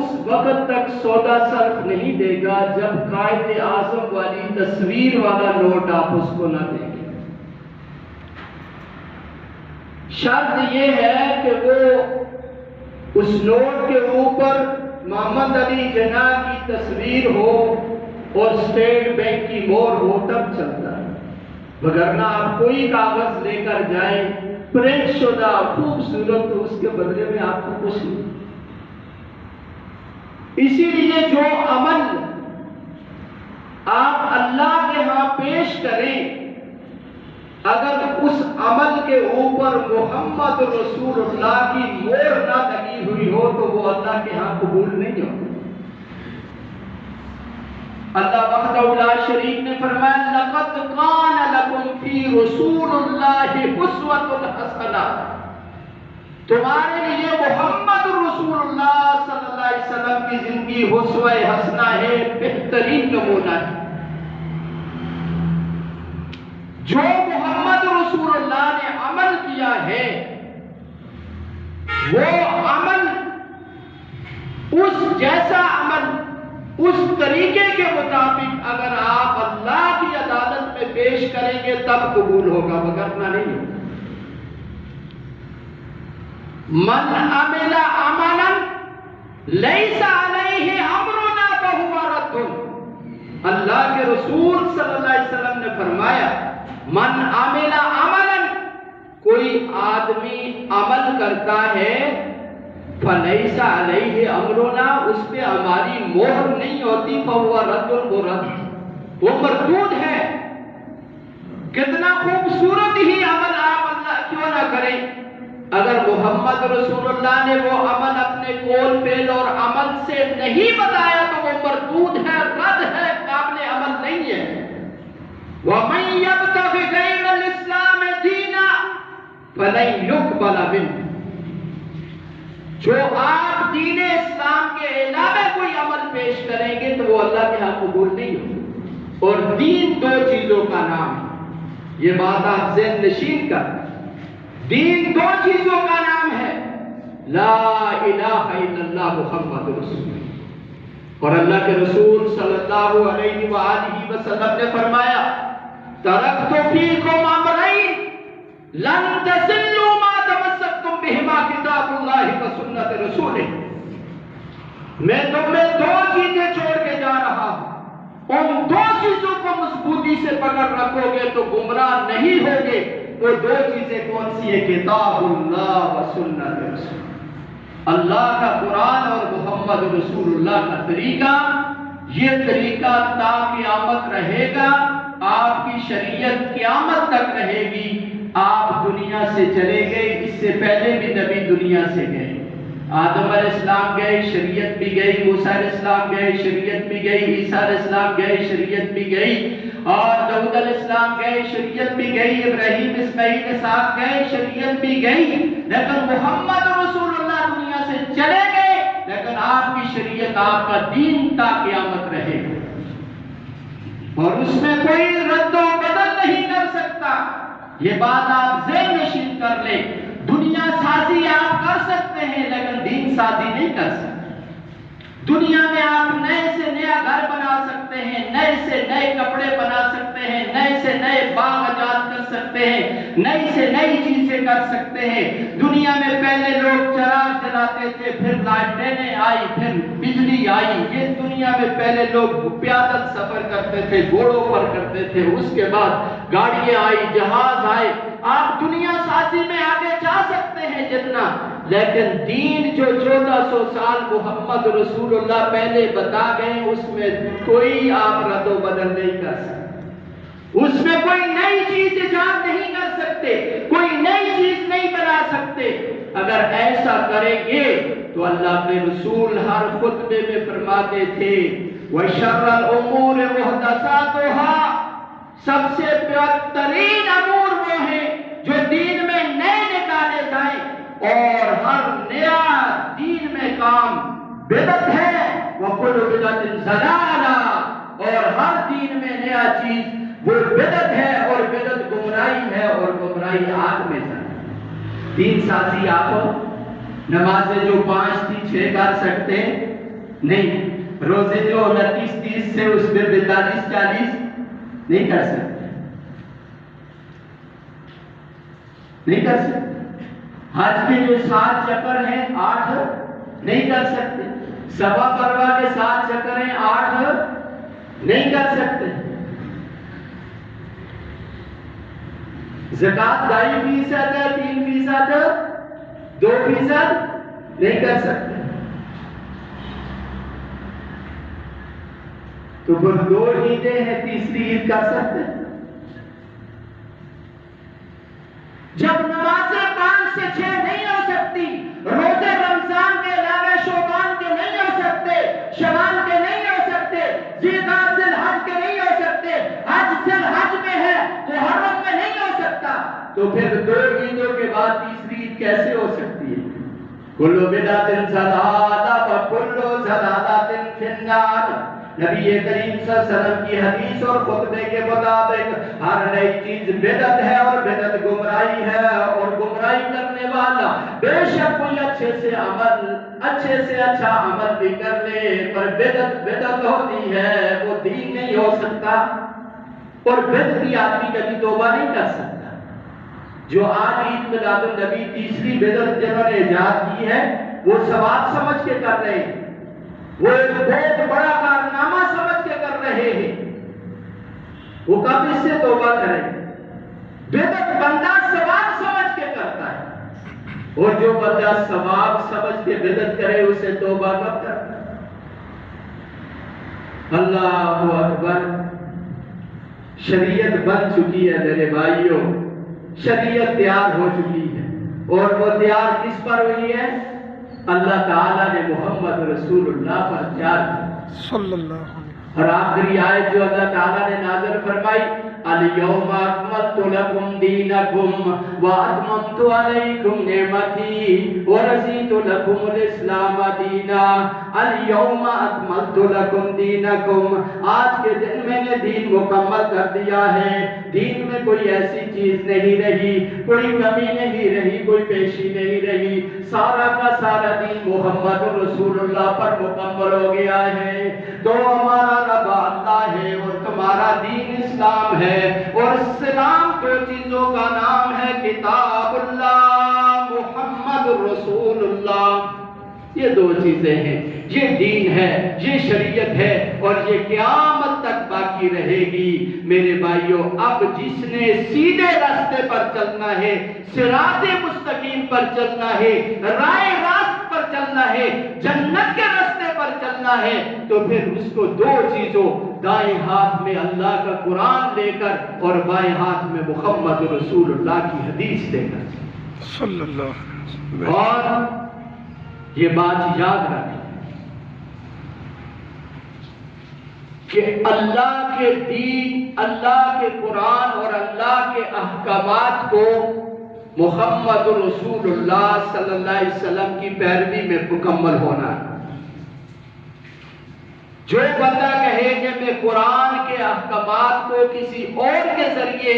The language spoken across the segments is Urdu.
اس وقت تک سودا صرف نہیں دے گا جب قائد اعظم والی تصویر والا نوٹ آپ اس کو نہ دیں گے۔ شرط یہ ہے کہ وہ اس نوٹ کے اوپر محمد علی جناح کی تصویر ہو اور اسٹیٹ بینک کی مہر ہو، تب چلتا ہے، وگرنہ آپ کوئی کاغذ لے کر جائیں پرنٹ شدہ خوبصورت، تو اس کے بدلے میں آپ کو کچھ نہیں۔ اسی لیے جو عمل آپ اللہ کے ہاں پیش کریں، اگر اس عمل کے اوپر محمد رسول اللہ کی مہر نہ لگی ہوئی ہو تو وہ اللہ کے ہاں قبول نہیں ہوتا۔ اللہ وحدہ لا شریک نے فرمایا لقد کان لکم فی رسول اللہ اسوۃ حسنہ، تمہارے لیے محمد رسول اللہ صلی اللہ علیہ وسلم کی زندگی اسوہ حسنہ ہے، بہترین نمونہ ہے۔ جو محمد رسول اللہ نے عمل کیا ہے، وہ عمل اس جیسا عمل اس طریقے کے مطابق اگر آپ اللہ کی عدالت میں پیش کریں گے تب قبول ہوگا، وگرنہ نہیں ہوگا۔ من عمل عملا لیس علیہ امرنا فہو رد، اللہ کے رسول صلی اللہ علیہ وسلم نے فرمایا من عمل عملا، کوئی آدمی عمل کرتا ہے فلیس علیہ امرنا، اس پہ ہماری مہر نہیں ہوتی، فہو رد، وہ رد، وہ مردود ہے۔ کتنا خوبصورت ہی عمل آپ اللہ کیوں نہ کریں، اگر محمد رسول اللہ نے وہ عمل اپنے قول فعل اور عمل سے نہیں بتایا تو وہ مردود ہے، رد ہے، قابل عمل نہیں ہے۔ وَمَن يَبْتَغِ غَيْرَ الْإِسْلَامِ دِينًا فَلَن يُقْبَلَ مِنْهُ، جو آپ دین اسلام کے علاوہ کوئی عمل پیش کریں گے تو وہ اللہ کے ہاں قبول نہیں ہوگا۔ اور دین دو چیزوں کا نام ہے، یہ بات آپ ذہن نشین کر، دین دو چیزوں کا نام ہے، لا الہ الا اللہ محمد رسول اللہ۔ اور اللہ کے رسول صلی اللہ علیہ وآلہ وسلم نے فرمایا ترکت فیکم امرین لن تضلوا ما تمسکتم بہما کتاب اللہ و سنت رسولہ، میں تمہیں دو چیزیں چھوڑ کے جا رہا ہوں، ان دو چیزوں کو مضبوطی سے پکڑ رکھو گے تو گمراہ نہیں ہوگے۔ وہ دو چیزیں کون سی ہیں؟ کتاب اللہ و سنت رسول، اللہ کا قرآن اور محمد رسول اللہ کا طریقہ۔ یہ طریقہ تا قیامت رہے گا، آپ کی شریعت قیامت تک رہے گی۔ آپ دنیا سے چلے گئے، اس سے پہلے بھی نبی دنیا سے گئے، آدم علیہ السلام گئے، شریعت بھی گئی، موسیٰ علیہ السلام گئے، شریعت بھی گئی، عیسیٰ علیہ السلام گئے، شریعت بھی گئی، اور داؤد علیہ السلام گئے، شریعت بھی گئی، ابراہیم اسماعیل اسحاق گئے، شریعت بھی گئی، لیکن محمد رسول اللہ دنیا سے چلے گئے، لیکن آپ کی شریعت، آپ کا دین تا قیامت رہے گا، اور اس میں کوئی رد و بدل نہیں کر سکتا۔ یہ بات آپ ذہن نشین کر لیں، دنیا سازی آپ کر سکتے ہیں لیکن دین سازی نہیں کر سکتے۔ دنیا میں آپ نئے سے نیا گھر بنا سکتے ہیں، نئے سے نئے کپڑے بنا سکتے ہیں، نئے سے نئے باغ ایجاد کر سکتے ہیں، نئی سے نئی چیزیں کر سکتے ہیں۔ دنیا میں پہلے لوگ چراغ جلاتے تھے، پھر لائٹیں آئی، پھر بجلی آئی۔ یہ دنیا میں پہلے لوگ پیادل سفر کرتے تھے، گھوڑوں پر کرتے تھے، اس کے بعد گاڑیاں آئی، جہاز آئے۔ آپ دنیا سازی میں آگے جا سکتے ہیں جتنا، لیکن دین جو 1400 سال محمد رسول اللہ پہلے بتا گئے، اس میں کوئی آپ رد و بدل نہیں کر سکتے، اس میں کوئی نئی چیز ایجاد نہیں کر سکتے، کوئی نئی چیز نہیں بنا سکتے۔ اگر ایسا کریں گے تو اللہ کے رسول ہر خطبے میں فرماتے تھے وَشَرَّ الْأُمُورِ مُحْدَثَاتُهَا، سب سے بہترین امور وہ ہیں جو دین میں نئے نکالے جائیں، اور ہر نیا دین میں کام بدعت ہے، وَكُلُّ بِدْعَةٍ ضَلَالَةٍ، اور ہر دین میں نیا چیز وہ بدعت ہے، اور بدعت گمراہی ہے، اور گمراہی آگ میں جائے۔ دین سازی آپ نمازیں جو 5 تھی 6 کر سکتے ہیں، نہیں، روزے جو 29-30 سے اس میں 42-40 نہیں کر سکتے، نہیں کر سکتے۔ حج کے جو 7 چکر ہیں 8 نہیں کر سکتے، صفا مروہ کے 7 چکر ہیں 8 نہیں کر سکتے۔ زکوٰۃ 2.5% ہے، 3%، 2% نہیں کر سکتے۔ تو پھر 2 عیدیں ہیں، تیسری عید کر سکتے۔ جب نمازیں 5 سے 6 نہیں ہو سکتی، روزے رمضان کے علاوہ شعبان کے نہیں ہو سکتے، شوال کے نہیں ہو سکتے، ذوالحجہ ذوالحج کے نہیں ہو سکتے، حج ذوالحج میں ہے، محرم میں نہیں ہو سکتا، تو پھر 2 عیدوں کے بعد تیسری عید کیسے ہو سکتی ہے؟ کل بدعۃ ضلالہ وکل ضلالۃ فی النار۔ نبی کریم صلی اللہ علیہ وسلم کی حدیث اور خطبے کے مطابق ہر نئی چیز بدعت ہے اور بدعت گمراہی ہے، اور گمراہی کرنے والا بے شک کوئی اچھے سے اچھا عمل بھی کر لے، پر بدعت ہوتی ہے، وہ دین نہیں ہو سکتا، اور بدعتی آدمی کبھی توبہ نہیں کر سکتا۔ جو آج عید میلاد النبی تیسری بدعت جنہوں نے ایجاد کی ہے، وہ ثواب سمجھ کے کر رہے ہیں، وہ ایک بہت بڑا کارنامہ سمجھ کے کر رہے ہیں، وہ کب اس سے توبہ کریں؟ بدعت بندہ ثواب سمجھ کے کرتا ہے، اور جو بندہ ثواب سمجھ کے بدعت کرے اسے توبہ کب کرتا ہے؟ اللہ اکبر۔ شریعت بن چکی ہے میرے بھائیوں، شریعت تیار ہو چکی ہے، اور وہ تیار کس پر ہوئی ہے؟ اللہ تعالیٰ نے محمد رسول اللہ پر تیار کی صلی اللہ علیہ وسلم۔ اور آخری آیت جو اللہ تعالیٰ نے نازل فرمائی، اليوم اکملت لکم دینکم واتممت علیکم نعمتی ورضیت لکم الاسلام دینا۔ اليوم اکملت لکم دینکم، آج کے دن میں نے دین مکمل کر دیا ہے، دین میں کوئی ایسی چیز نہیں رہی، کوئی کمی نہیں رہی، کوئی پیشی نہیں رہی، سارا کا سارا دین محمد رسول اللہ پر مکمل ہو گیا ہے۔ تو ہمارا رب اللہ ہے اور تمہارا دین اسلام ہے، اور اسلام 2 چیزوں کا نام ہے، کتاب اللہ، محمد رسول اللہ۔ یہ 2 چیزیں ہیں، یہ دین ہے، یہ شریعت ہے، اور یہ قیامت تک باقی رہے گی۔ میرے بھائیوں، اب جس نے سیدھے راستے پر چلنا ہے، صراط مستقیم پر چلنا ہے، راہ راست پر چلنا ہے، جنت کے راستے پر چلنا ہے، تو پھر اس کو 2 چیزوں، دائیں ہاتھ میں اللہ کا قرآن لے کر اور بائیں ہاتھ میں محمد رسول اللہ کی حدیث لے کر صلی اللہ علیہ وسلم۔ اور یہ بات یاد رکھیں کہ اللہ کے دین، اللہ کے قرآن اور اللہ کے احکامات کو محمد رسول اللہ صلی اللہ علیہ وسلم کی پیروی میں مکمل ہونا ہے۔ جو بندہ کہے کہ میں قرآن کے احکامات کو کسی اور کے ذریعے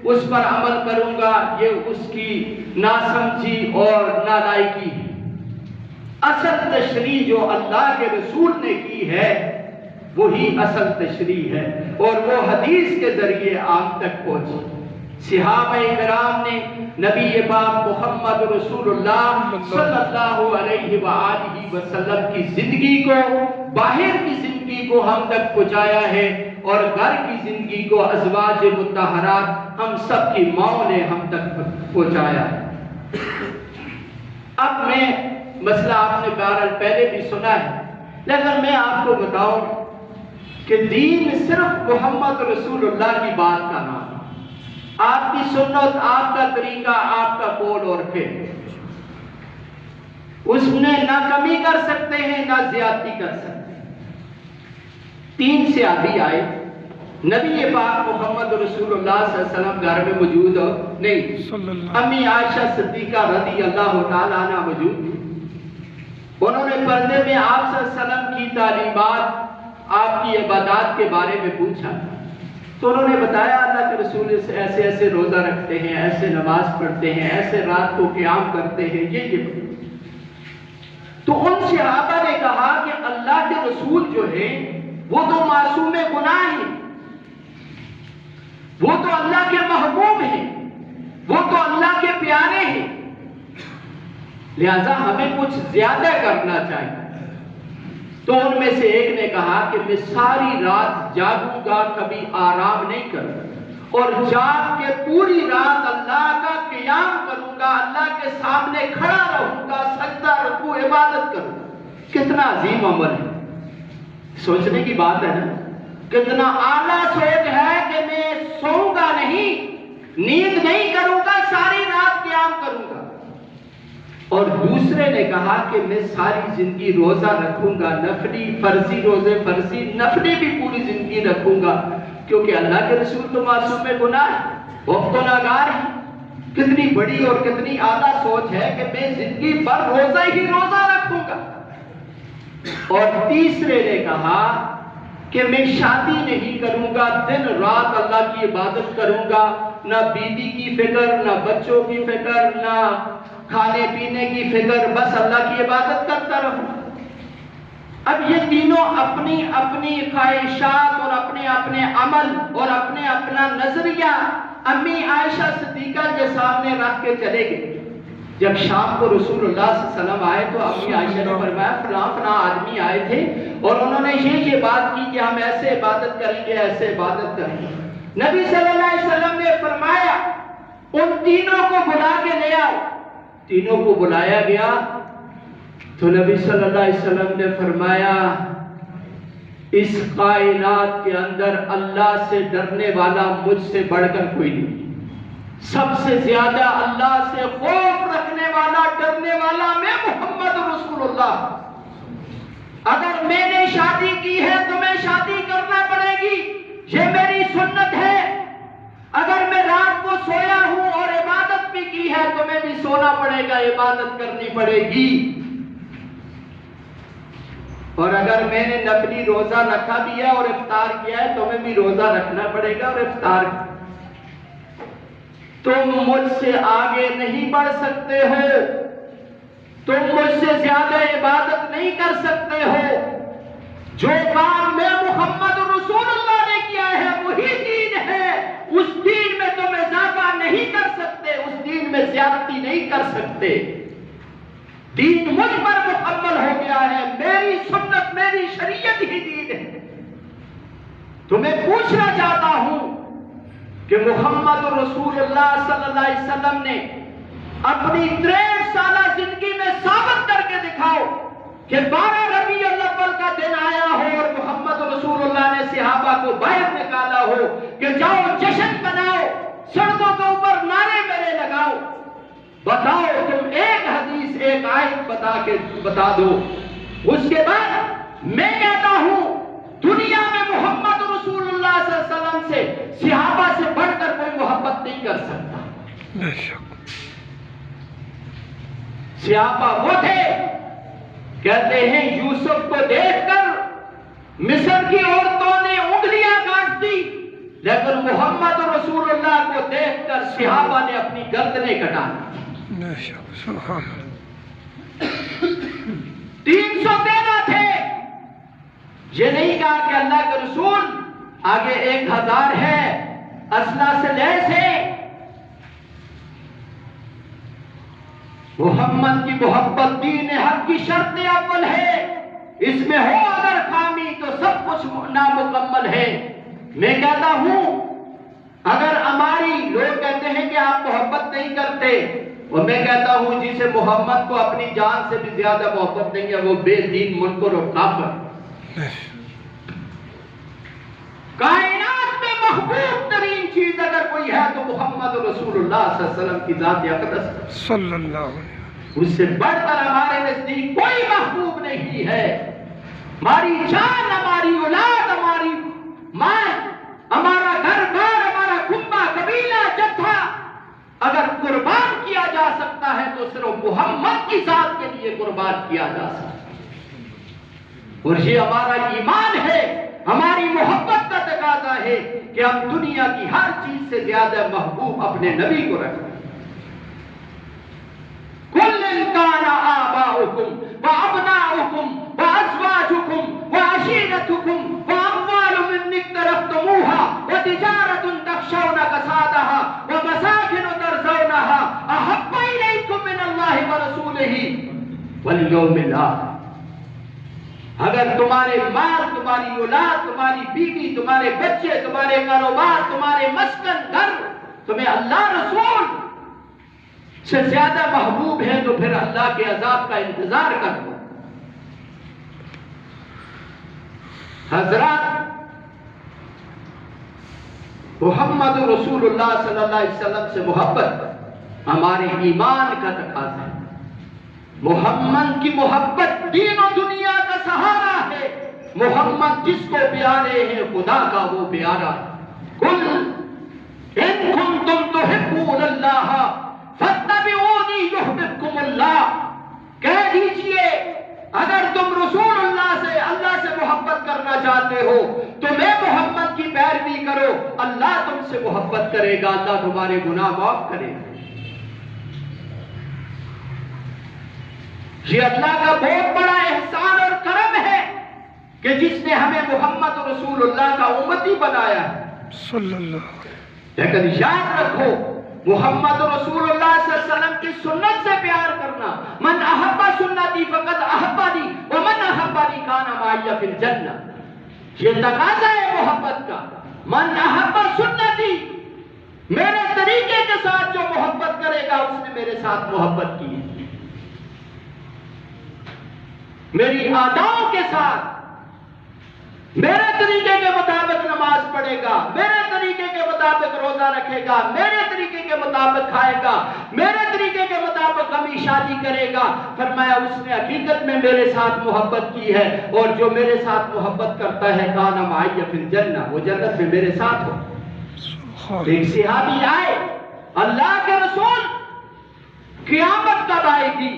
اس پر عمل کروں گا، یہ اس کی ناسمجھی اور نالائقی ہے۔ اصل تشریح جو اللہ کے رسول نے کی ہے وہی اصل تشریح ہے، اور وہ حدیث کے ذریعے آپ تک پہنچی۔ صحابہ کرام نے نبی پاک محمد رسول اللہ صلی اللہ علیہ وآلہ وسلم کی زندگی کو، باہر کی زندگی کو ہم تک پہنچایا ہے، اور گھر کی زندگی کو ازواج مطہرات ہم سب کی ماں نے ہم تک پہنچایا ہے۔ اب میں مسئلہ آپ نے بہرحال پہلے بھی سنا ہے، لیکن میں آپ کو بتاؤں کہ دین صرف محمد رسول اللہ کی بات کا نام ہے۔ آپ کی سنت، آپ کا طریقہ، آپ کا قول اور فعل، اس میں نہ کمی کر سکتے ہیں نہ زیادتی کر سکتے ہیں۔ 3 صحابی آئے، نبی پاک محمد رسول اللہ صلی اللہ علیہ وسلم گھر میں موجود نہیں، امی عائشہ صدیقہ رضی اللہ تعالیٰ عنہ موجود تھی۔ انہوں نے پردے میں آپ صلی اللہ علیہ وسلم کی تعلیمات، آپ کی عبادات کے بارے میں پوچھا، تو انہوں نے بتایا اللہ کے رسول ایسے ایسے روزہ رکھتے ہیں، ایسے نماز پڑھتے ہیں، ایسے رات کو قیام کرتے ہیں، یہ تو ان صحابہ نے کہا کہ اللہ رسول جو ہے وہ تو معصوم گناہ ہیں، وہ تو اللہ کے محبوب ہیں، وہ تو اللہ کے پیارے ہیں، لہذا ہمیں کچھ زیادہ کرنا چاہیے۔ تو ان میں سے ایک نے کہا کہ میں ساری رات جاگوں گا، کبھی آرام نہیں کروں، اور جاگ کے پوری رات اللہ کا قیام کروں گا، اللہ کے سامنے کھڑا رہوں گا، سجدہ رکوع عبادت کروں گا۔ کتنا عظیم عمل ہے، سوچنے کی بات ہے نا، کتنا اعلیٰ سوچ ہے کہ میں سوؤں گا نہیں، نیند نہیں کروں گا، ساری رات قیام کروں گا۔ اور دوسرے نے کہا کہ میں ساری زندگی روزہ رکھوں گا، نفلی فرضی روزے، فرضی نفلی بھی پوری زندگی رکھوں گا، کیونکہ اللہ کے رسول تو معصوم گناہ ہے، وہ گناہگار ہے۔ کتنی بڑی اور کتنی اعلیٰ سوچ ہے کہ میں زندگی بھر روزہ ہی روزہ رکھوں گا۔ اور تیسرے نے کہا کہ میں شادی نہیں کروں گا، دن رات اللہ کی عبادت کروں گا، نہ بیوی کی فکر، نہ بچوں کی فکر، نہ کھانے پینے کی فکر، بس اللہ کی عبادت کرتا رہوں۔ اب یہ تینوں اپنی اپنی خواہشات اور اپنے اپنے عمل اور اپنے اپنا نظریہ امی عائشہ صدیقہ کے سامنے رکھ کے چلے گئے۔ جب شام کو رسول اللہ صلی اللہ علیہ وسلم آئے تو امی عائشہ نے فرمایا فلاں آدمی آئے تھے اور انہوں نے یہ بات کی کہ ہم ایسے عبادت کریں گے، ایسے عبادت کریں گے۔ نبی صلی اللہ علیہ وسلم نے فرمایا ان تینوں کو بلا کے لے آؤ۔ تینوں کو بلایا گیا تو نبی صلی اللہ علیہ وسلم نے فرمایا اس کائنات کے اندر اللہ سے ڈرنے والا مجھ سے بڑھ کر کوئی نہیں، سب سے زیادہ اللہ سے خوف رکھنے والا، ڈرنے والا میں محمد رسول اللہ۔ اگر میں نے شادی کی ہے تو میں شادی کرنا پڑے گی، یہ میری سنت ہے۔ اگر میں رات کو سویا ہوں اور عبادت بھی کی ہے تو میں بھی سونا پڑے گا، عبادت کرنی پڑے گی۔ اور اگر میں نے نفلی روزہ رکھا بھی ہے اور افطار کیا ہے تو میں بھی روزہ رکھنا پڑے گا اور افطار۔ تم مجھ سے آگے نہیں بڑھ سکتے ہو، تم مجھ سے زیادہ عبادت نہیں کر سکتے ہو۔ جو کام میں محمد رسول اللہ نے کیا ہے وہی دین ہے، اس دین میں تم اضافہ نہیں کر سکتے، اس دین میں زیادتی نہیں کر سکتے۔ دین مجھ پر مکمل ہو گیا ہے، میری سنت، میری شریعت ہی دین ہے۔ تو میں پوچھنا چاہتا ہوں کہ محمد رسول اللہ صلی اللہ علیہ وسلم نے اپنی 63 سالہ زندگی میں ثابت کر کے دکھاؤ کہ 12 ربیع الاول کا دن آیا ہو اور محمد رسول اللہ نے صحابہ کو باہر نکالا ہو کہ جاؤ جشن مناؤ، سڑکوں کے اوپر نعرے میرے لگاؤ۔ بتاؤ تم ایک حدیث، ایک آیت بتا دو۔ اس کے بعد میں کہتا ہوں دنیا میں محمد رسول اللہ صلی اللہ علیہ وسلم سے، صحابہ سے بڑھ کر کوئی محبت نہیں کر سکتا۔ صحابہ وہ تھے، کہتے ہیں یوسف کو دیکھ کر مصر کی عورتوں نے انگلیاں کاٹ دی، لیکن محمد رسول اللہ کو دیکھ کر صحابہ نے اپنی گردنیں کٹا دی۔ 313 تھے، یہ نہیں کہا کہ اللہ کے رسول آگے 1000 ہے، اسلحہ سے لیس ہے۔ محمد کی محبت دین حق کی شرط اول ہے، اس میں ہو اگر خامی تو سب کچھ نامکمل ہے۔ میں کہتا ہوں اگر ہماری لوگ کہتے ہیں کہ آپ محبت نہیں کرتے، اور میں کہتا ہوں جسے محمد کو اپنی جان سے بھی زیادہ محبت دیں گے وہ بے دین، منکر اور کافر۔ کائنات میں محبوب ترین چیز اگر کوئی ہے تو محمد رسول اللہ صلی اللہ علیہ وسلم کی ذات اقدس صلی اللہ علیہ وسلم، اس سے بڑھ کر ہمارے نزدیک کوئی محبوب نہیں ہے۔ ہماری جان، ہماری اولاد، ہماری ماں، ہمارا گھر بار، ہمارا کنبہ، قبیلہ، جتھا اگر قربان کیا جا سکتا ہے تو صرف محمد کی ذات کے لیے قربان کیا جا سکتا ہے۔ اور یہ ہمارا ایمان ہے، ہماری محبت کا تقاضا ہے کہ ہم دنیا کی ہر چیز سے زیادہ محبوب اپنے نبی کو رکھیں۔ کُلٍّ كَانَ آبَاؤُكُمْ وَأَبْنَاؤُكُمْ وَأَزْوَاجُكُمْ والیوم الآخر۔ اگر تمہارے مال، تمہاری اولاد، تمہاری بیوی، تمہارے بچے، تمہارے کاروبار، تمہارے مسکن، گھر تمہیں اللہ رسول سے زیادہ محبوب ہے تو پھر اللہ کے عذاب کا انتظار کر دو۔ حضرات، محمد رسول اللہ صلی اللہ علیہ وسلم سے محبت ہمارے ایمان کا تقاضا ہے۔ محمد کی محبت دین و دنیا کا سہارا ہے۔ محمد جس کو پیارے ہیں خدا کا وہ پیارا ہے۔ قل ان کنتم تحبون اللہ فاتبعونی یحببکم اللہ، کہہ دیجئے اگر تم رسول اللہ سے محبت کرنا چاہتے ہو تو میں محمد کی پیروی کرو، اللہ تم سے محبت کرے گا، اللہ تمہارے گناہ معاف کرے گا۔ یہ اللہ کا بہت بڑا احسان اور کرم ہے کہ جس نے ہمیں محمد رسول اللہ کا امتی بنایا ہے صلی اللہ۔ لیکن یاد رکھو، محمد رسول اللہ صلی اللہ علیہ وسلم کی سنت سے پیار کرنا، من احب سنتی فقد احبنی ومن احبنی کان معی فی الجنہ، یہ تقاضا ہے محبت کا۔ من احب سنتی، میرے طریقے کے ساتھ جو محبت کرے گا اس نے میرے ساتھ محبت کی ہے، میری آداؤں کے ساتھ، میرے طریقے کے مطابق نماز پڑھے گا، میرے طریقے کے مطابق روزہ رکھے گا، میرے طریقے کے مطابق کھائے گا، میرے طریقے کے مطابق غمی شادی کرے گا۔ فرمایا اس نے حقیقت میں میرے ساتھ محبت کی ہے، اور جو میرے ساتھ محبت کرتا ہے کان معی فی الجنہ، وہ جنت میں میرے ساتھ ہو۔ ایک صحابی آئے، اللہ کے رسول قیامت کب آئے گی؟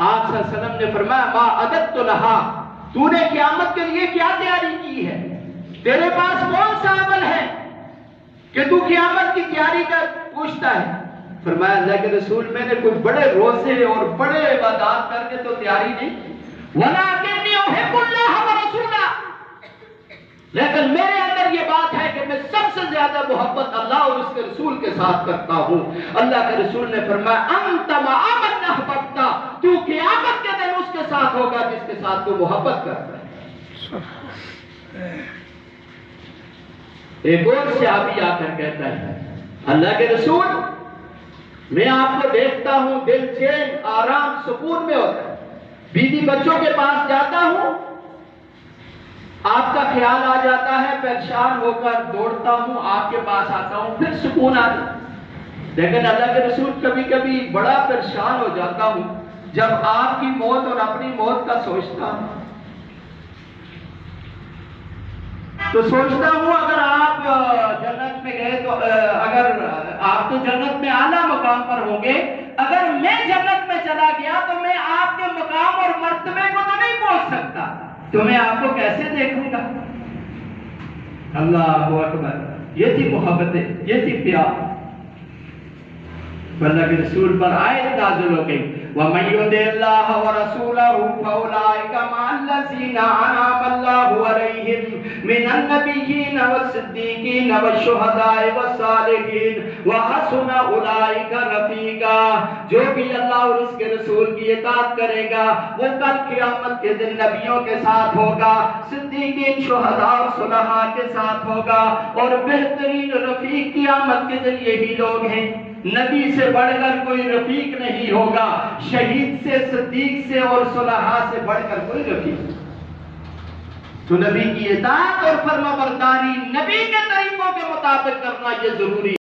آپ صلی اللہ علیہ وسلم نے فرمایا ما عددت لہا، تو نے قیامت کے لیے کیا تیاری کی ہے؟ تیرے پاس کون سا عمل ہے کہ تو قیامت کی تیاری کا پوچھتا ہے؟ فرمایا اللہ کے رسول میں نے کوئی بڑے روزے اور بڑے عبادات کر کے تو تیاری نہیں، وَلَٰكِنِّي أُحِبُّ اللَّهَ وَرَسُولَهُ، لیکن میرے اندر یہ بات ہے کہ میں سب سے زیادہ محبت اللہ اور اس کے رسول کے ساتھ کرتا ہوں۔ اللہ کے رسول نے فرمایا انت مع من احببت، تو قیامت کے دن اس کے ساتھ ہوگا جس کے ساتھ تو محبت کرتا ہے۔ ایک اور صحابی آ کر کہتا ہے اللہ کے رسول میں آپ کو دیکھتا ہوں دل چین آرام سکون میں ہوتا ہے، بیوی بچوں کے پاس جاتا ہوں آپ کا خیال آ جاتا ہے، پریشان ہو کر دوڑتا ہوں آپ کے پاس آتا ہوں، پھر سکون آتا ہے۔ لیکن اللہ کے رسول کبھی کبھی بڑا پریشان ہو جاتا ہوں جب آپ کی موت اور اپنی موت کا سوچتا ہوں، تو سوچتا ہوں اگر آپ جنت میں گئے تو اگر آپ تو جنت میں اعلیٰ مقام پر ہوں گے، اگر میں جنت میں چلا گیا تو میں آپ کے مقام اور مرتبے کو تو نہیں پہنچ سکتا، تو میں آپ کو کیسے دیکھوں گا؟ اللہ اکبر، یہ تھی محبت، یہ تھی پیار۔ اللہ کے رسول پر آیت نازل ہو گئی وَمَن يُطِعِ اللَّهَ وَرَسُولَهُ فَأُولَٰئِكَ مَعَ الَّذِينَ أَنْعَمَ اللَّهُ عَلَيْهِم مِّنَ النَّبِيِّينَ وَالصِّدِّيقِينَ وَالشُّهَدَاءِ وَالصَّالِحِينَ وَحَسُنَ أُولَٰئِكَ رَفِيقًا، جو بھی اللہ اور اس کے رسول کی اطاعت کرے گا وہ کل قیامت کے دن نبیوں کے ساتھ ہوگا، صدیقین، شہداء اور صلحاء کے ساتھ ہوگا، اور بہترین رفیق قیامت کے دن یہی لوگ ہیں۔ نبی سے بڑھ کر کوئی رفیق نہیں ہوگا، شہید سے، صدیق سے اور صلحاء سے بڑھ کر کوئی رفیق۔ تو نبی کی اطاعت اور فرمانبرداری، نبی کے طریقوں کے مطابق کرنا یہ ضروری ہے۔